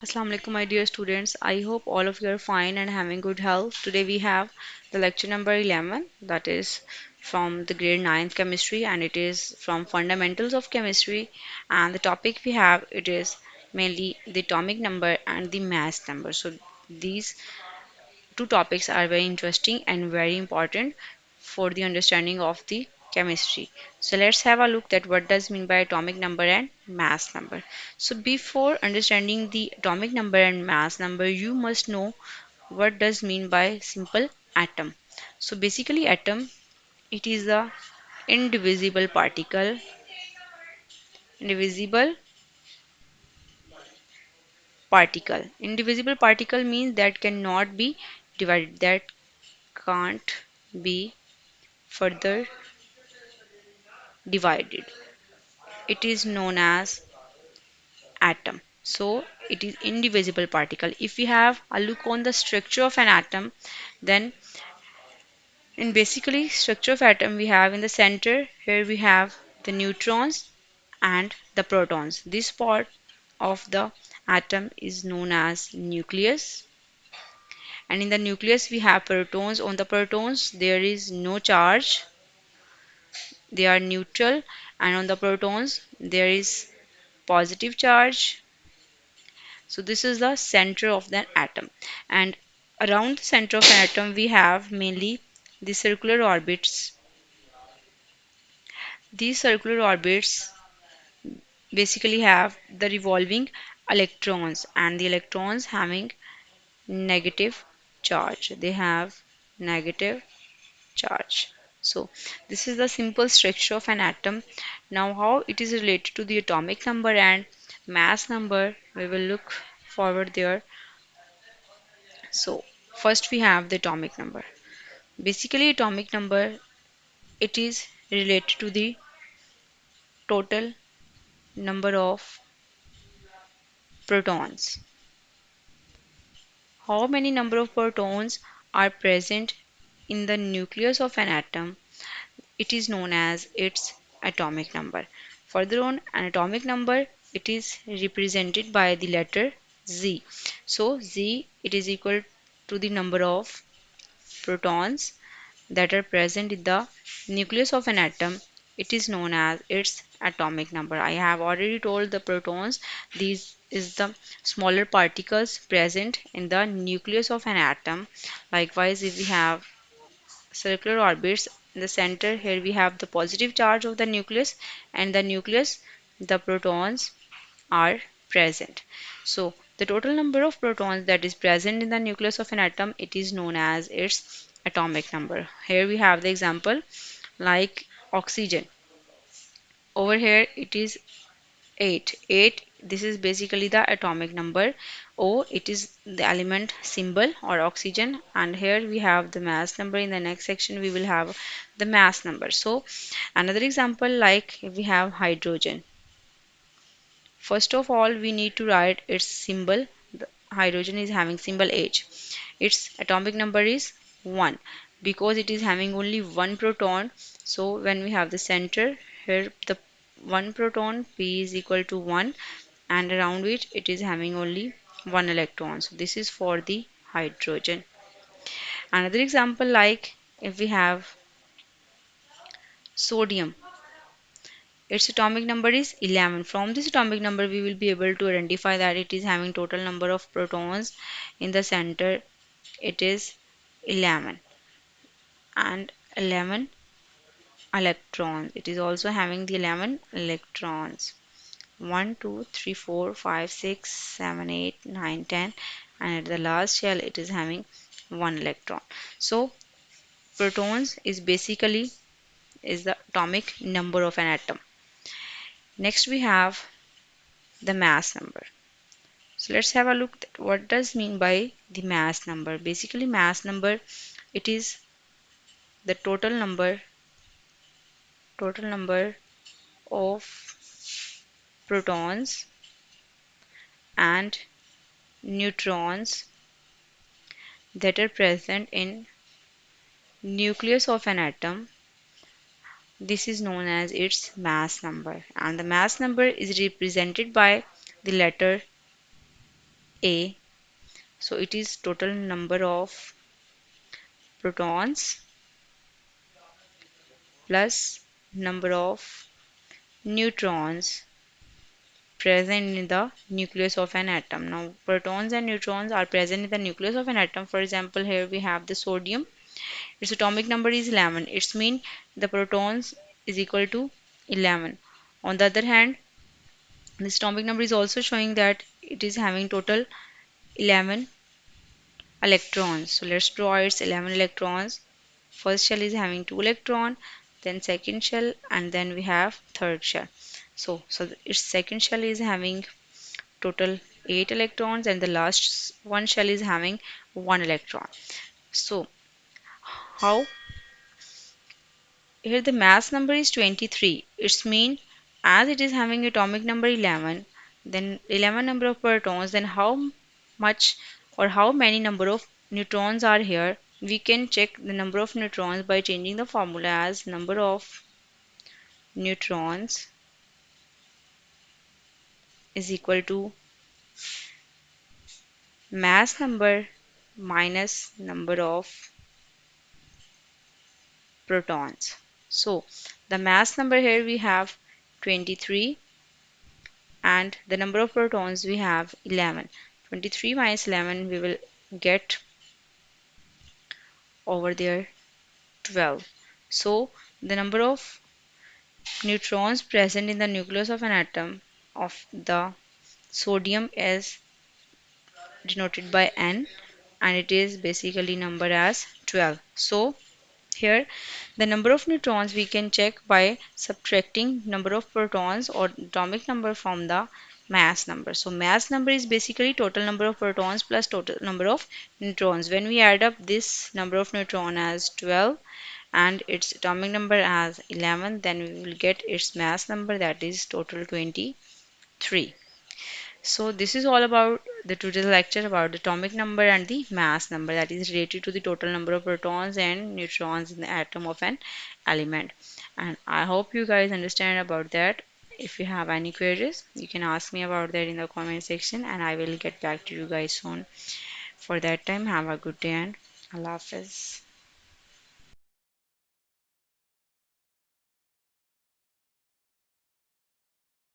Assalamu alaikum, my dear students. I hope all of you are fine and having good health. Today we have the lecture number 11, that is from the grade 9th chemistry, and it is from fundamentals of chemistry. And the topic we have it is mainly the atomic number and the mass number. So these two topics are very interesting and very important for the understanding of the chemistry. So let's have a look at what does mean by atomic number and mass number. So before understanding the atomic number and mass number, you must know what does mean by simple atom. So basically atom, it is a indivisible particle. Indivisible Indivisible particle means that cannot be divided, that can't be further divided. It is known as atom. So it is indivisible particle. If we have a look on the structure of an atom, then in basically structure of atom we have in the center, here we have the neutrons and the protons. This part of the atom is known as nucleus, and in the nucleus we have protons. On the protons there is no charge, they are neutral, and on the protons there is positive charge. So this is the center of the atom. And around the center of an atom we have mainly the circular orbits. These circular orbits basically have the revolving electrons, and the electrons having negative charge. They have negative charge. So this is the simple structure of an atom. Now how it is related to the atomic number and mass number, we will look forward there. So first we have the atomic number. Basically, atomic number, it is related to the total number of protons. How many number of protons are present in the nucleus of an atom? It is known as its atomic number. Further on, an atomic number, it is represented by the letter Z. So Z, it is equal to the number of protons that are present in the nucleus of an atom. It is known as its atomic number. I have already told the protons, these is the smaller particles present in the nucleus of an atom. Likewise, if we have circular orbits in the center, here we have the positive charge of the nucleus, and the nucleus, the protons are present. So the total number of protons that is present in the nucleus of an atom, it is known as its atomic number. Here we have the example like oxygen. Over here it is 8. 8, this is basically the atomic number. O, it is the element symbol or oxygen, and here we have the mass number. In the next section we will have the mass number. So another example, like if we have hydrogen. First of all, we need to write its symbol. The hydrogen is having symbol H. Its atomic number is 1 because it is having only one proton. So when we have the center, here the one proton P is equal to 1, and around which it is having only one electron. So this is for the hydrogen. Another example, like if we have sodium, its atomic number is 11. From this atomic number, we will be able to identify that it is having total number of protons in the center. It is 11 and 11 electrons. It is also having the 11 electrons. 1, 2, 3, 4, 5, 6, 7, 8, 9, 10, and at the last shell it is having one electron. So protons is basically is the atomic number of an atom. Next we have the mass number. So let's have a look at what does mean by the mass number. Basically mass number, it is the total number of protons and neutrons that are present in nucleus of an atom. This is known as its mass number, and the mass number is represented by the letter A. So it is total number of protons plus number of neutrons present in the nucleus of an atom. Now, protons and neutrons are present in the nucleus of an atom. For example, here we have the sodium. Its atomic number is 11. It's mean the protons is equal to 11. On the other hand, this atomic number is also showing that it is having total 11 electrons. So let's draw its 11 electrons. First shell is having 2 electron, then second shell, and then we have third shell. So its second shell is having total 8 electrons, and the last one shell is having 1 electron. So how here the mass number is 23. It's mean as it is having atomic number 11, then 11 number of protons, then how much or how many number of neutrons are here? We can check the number of neutrons by changing the formula as number of neutrons is equal to mass number minus number of protons. So the mass number here we have 23 and the number of protons we have 11. 23 minus 11 we will get over there 12. So the number of neutrons present in the nucleus of an atom of the sodium is denoted by N and it is basically numbered as 12. So here the number of neutrons we can check by subtracting number of protons or atomic number from the mass number. So mass number is basically total number of protons plus total number of neutrons. When we add up this number of neutron as 12 and its atomic number as 11, then we will get its mass number, that is total 23. So this is all about the today's lecture about the atomic number and the mass number, that is related to the total number of protons and neutrons in the atom of an element. And I hope you guys understand about that. If you have any queries, you can ask me about that in the comment section and I will get back to you guys soon. For that time, have a good day and Allah Hafiz.